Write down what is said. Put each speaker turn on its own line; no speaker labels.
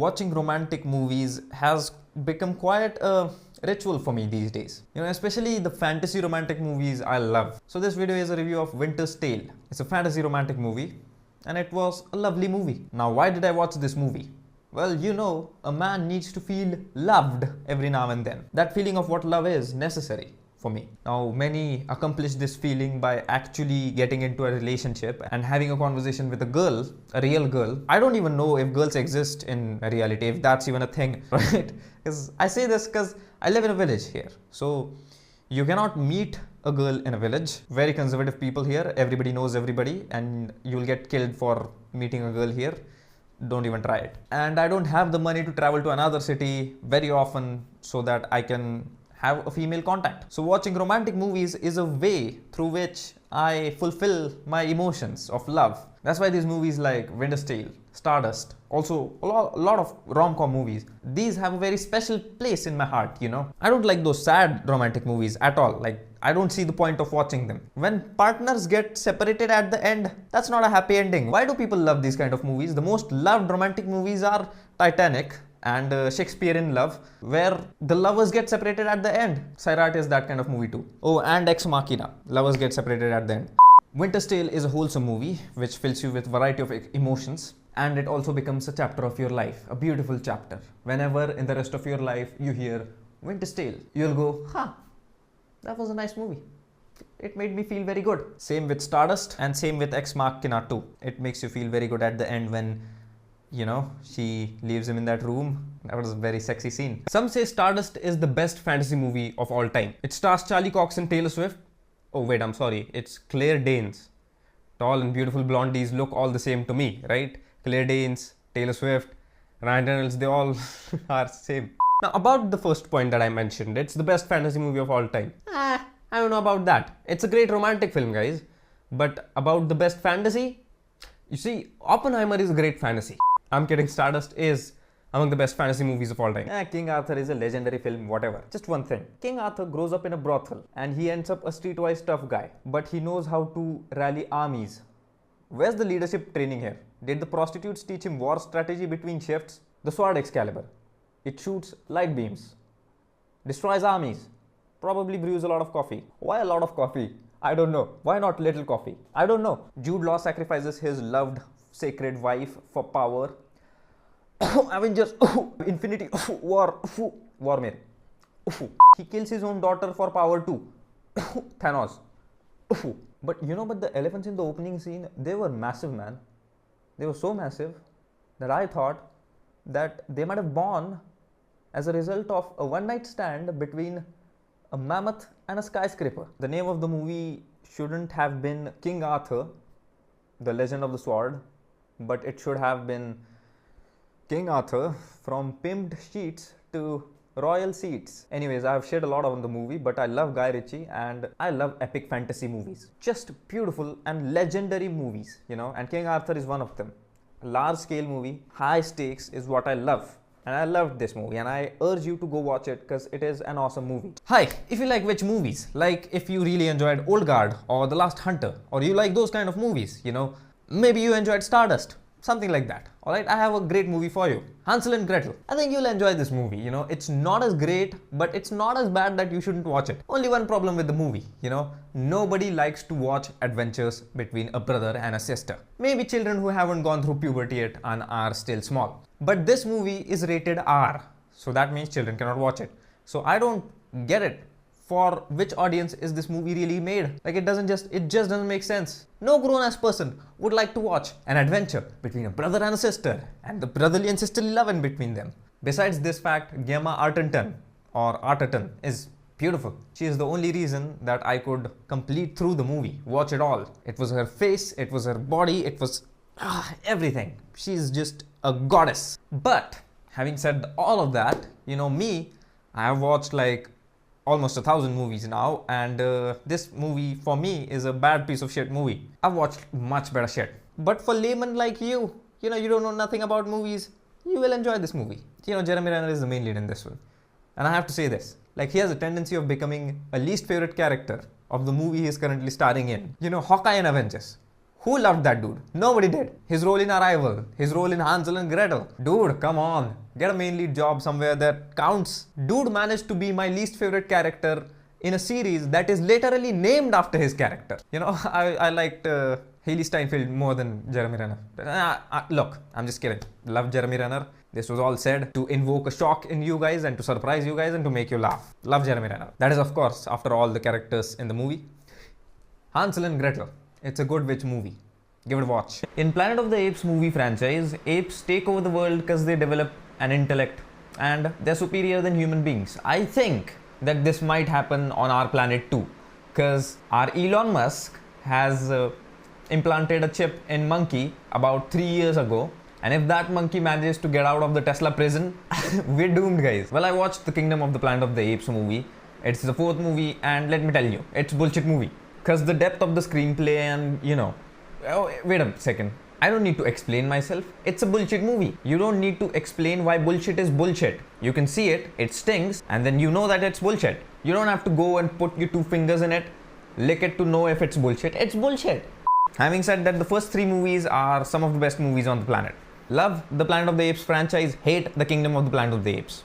watching romantic movies has become quite a ritual for me these days. Especially the fantasy romantic movies I love. So this video is a review of Winter's Tale. It's a fantasy romantic movie and it was a lovely movie. Now, why did I watch this movie? Well, a man needs to feel loved every now and then. That feeling of what love is necessary for me. Now, many accomplish this feeling by actually getting into a relationship and having a conversation with a girl, a real girl. I don't even know if girls exist in reality, if that's even a thing, right? Because I say this because I live in a village here. So you cannot meet a girl in a village. Very conservative people here. Everybody knows everybody and you'll get killed for meeting a girl here. Don't even try it. And I don't have the money to travel to another city very often so that I can have a female contact. So watching romantic movies is a way through which I fulfill my emotions of love. That's why these movies like Winter's Tale, Stardust, also a lot of rom-com movies, these have a very special place in my heart, I don't like those sad romantic movies at all. Like, I don't see the point of watching them. When partners get separated at the end, that's not a happy ending. Why do people love these kind of movies? The most loved romantic movies are Titanic and Shakespeare in Love, where the lovers get separated at the end. Sairat is that kind of movie too. Oh, and Ex Machina, lovers get separated at the end. Winter's Tale is a wholesome movie which fills you with variety of emotions, and it also becomes a chapter of your life, a beautiful chapter. Whenever in the rest of your life you hear Winter's Tale, you'll go, that was a nice movie. It made me feel very good. Same with Stardust and same with Ex Machina too. It makes you feel very good at the end when she leaves him in that room. That was a very sexy scene. Some say Stardust is the best fantasy movie of all time. It stars Charlie Cox and Taylor Swift. Oh wait, I'm sorry. It's Claire Danes. Tall and beautiful blondies look all the same to me, right? Claire Danes, Taylor Swift, Ryan Reynolds, they all are same. Now about the first point that I mentioned, it's the best fantasy movie of all time. I don't know about that. It's a great romantic film, guys. But about the best fantasy, you see, Oppenheimer is a great fantasy. I'm kidding, Stardust is among the best fantasy movies of all time. King Arthur is a legendary film, whatever. Just one thing. King Arthur grows up in a brothel and he ends up a streetwise tough guy. But he knows how to rally armies. Where's the leadership training here? Did the prostitutes teach him war strategy between shifts? The sword Excalibur. It shoots light beams. Destroys armies. Probably brews a lot of coffee. Why a lot of coffee? I don't know. Why not little coffee? I don't know. Jude Law sacrifices his loved sacred wife for power. Avengers, Infinity War, Vormir. He kills his own daughter for power too. Thanos. But the elephants in the opening scene, they were massive, man. They were so massive that I thought that they might have born as a result of a one-night stand between a mammoth and a skyscraper. The name of the movie shouldn't have been King Arthur, the Legend of the Sword, but it should have been King Arthur, from pimped sheets to royal seats. Anyways, I have shared a lot on the movie, but I love Guy Ritchie and I love epic fantasy movies. Just beautiful and legendary movies, and King Arthur is one of them. A large scale movie, high stakes is what I love. And I loved this movie and I urge you to go watch it because it is an awesome movie. Hi, if you like which movies, like if you really enjoyed Old Guard or The Last Hunter, or you like those kind of movies, maybe you enjoyed Stardust. Something like that. Alright, I have a great movie for you. Hansel and Gretel. I think you'll enjoy this movie. It's not as great, but it's not as bad that you shouldn't watch it. Only one problem with the movie, nobody likes to watch adventures between a brother and a sister. Maybe children who haven't gone through puberty yet and are still small. But this movie is rated R. So that means children cannot watch it. So I don't get it. For which audience is this movie really made? Like it just doesn't make sense. No grown-ass person would like to watch an adventure between a brother and a sister and the brotherly and sisterly love in between them. Besides this fact, Gemma Arterton is beautiful. She is the only reason that I could complete through the movie, watch it all. It was her face, it was her body, it was everything. She's just a goddess. But having said all of that, me, I have watched like almost 1,000 movies now, and this movie for me is a bad piece of shit movie. I've watched much better shit. But for laymen like you, you don't know nothing about movies, you will enjoy this movie. Jeremy Renner is the main lead in this one. And I have to say this, like he has a tendency of becoming a least favorite character of the movie he is currently starring in. Hawkeye and Avengers. Who loved that dude? Nobody did. His role in Arrival, his role in Hansel and Gretel. Dude, come on. Get a main lead job somewhere that counts. Dude managed to be my least favorite character in a series that is literally named after his character. You know, I liked Haley Steinfeld more than Jeremy Renner. Look, I'm just kidding. Love Jeremy Renner. This was all said to invoke a shock in you guys and to surprise you guys and to make you laugh. Love Jeremy Renner. That is, of course, after all the characters in the movie. Hansel and Gretel. It's a good witch movie. Give it a watch. In Planet of the Apes movie franchise, apes take over the world because they develop an intellect and they're superior than human beings. I think that this might happen on our planet too, because our Elon Musk has implanted a chip in monkey about 3 years ago, and if that monkey manages to get out of the Tesla prison, we're doomed, guys. Well, I watched the Kingdom of the Planet of the Apes movie. It's the 4th movie, and let me tell you, it's bullshit movie. Because the depth of the screenplay and, wait a second. I don't need to explain myself. It's a bullshit movie. You don't need to explain why bullshit is bullshit. You can see it, it stings, and then you know that it's bullshit. You don't have to go and put your 2 fingers in it, lick it to know if it's bullshit. It's bullshit. Having said that, the first 3 movies are some of the best movies on the planet. Love the Planet of the Apes franchise, hate the Kingdom of the Planet of the Apes.